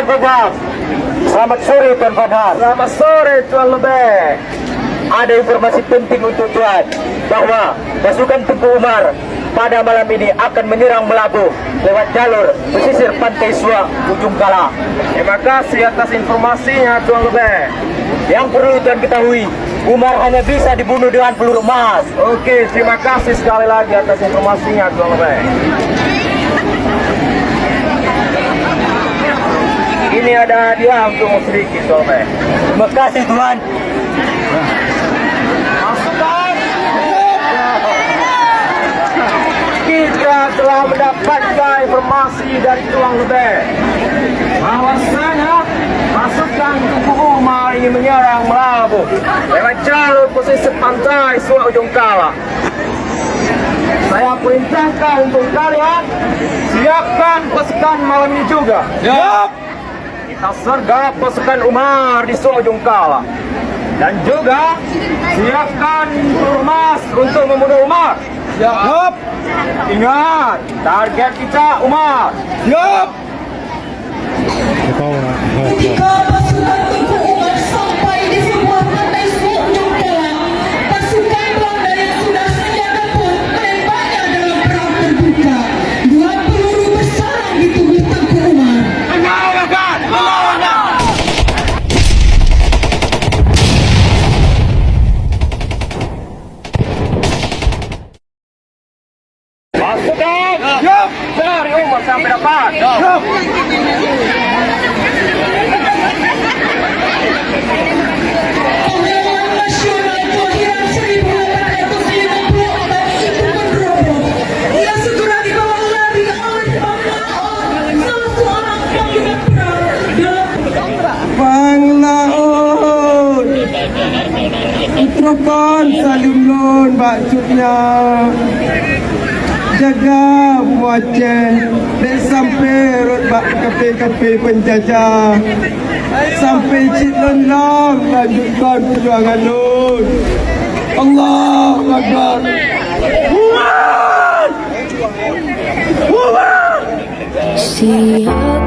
Tuan Fadhar. Selamat sore Tuan Fadhar. Selamat sore Tuan Lebeh. Ada informasi penting untuk Tuan bahwa pasukan Tengku Umar pada malam ini akan menyerang Melabuh lewat jalur pesisir Pantai Suak Ujung Kala. Terima kasih atas informasinya Tuan Lebeh. Yang perlu Tuan ketahui, Umar hanya bisa dibunuh dengan peluru emas. Oke, terima kasih sekali lagi atas informasinya Tuan Lebeh. Ini ada hadiah untuk sedikit Tuan Lebeh. Terima kasih Tuan. Pasukan, kita telah mendapatkan informasi dari Tuan Lebeh bahwasanya pasukan Tengku Umar ingin menyerang Melabuh lewat jalur pesisir pantai Suak Ujung Kala. Saya perintahkan untuk kalian siapkan pasukan malam ini juga. Siap. Kita sergap pasukan Umar di Suak Ujung Kala. Dan juga siapkan peluru emas untuk membunuh Umar. Siap. Ingat, target kita Umar. Siap. Ketika pasukan Tengku Umar sampai di sebuah pantai Suak Ujung Kala, pasukan Belanda yang sudah senjata pun menembaknya dalam perang terbuka. 2 peluru bersarang di tubuh Tengku Umar. Pasukan, cari Umar sampai dapat. Pahlawan nasional kelahiran 1854 itu menerobos. Ia segera dibawa lari oleh Bang Laon, salah seorang panglima perang dalam Bang Laut Utrakan Salim Lun maksudnya jaga muacen dan sampai rot bak kafe-kafe penjajah sampai Cik Lun Long lanjutkan perjuangan Lun. Allah Akbar. Siap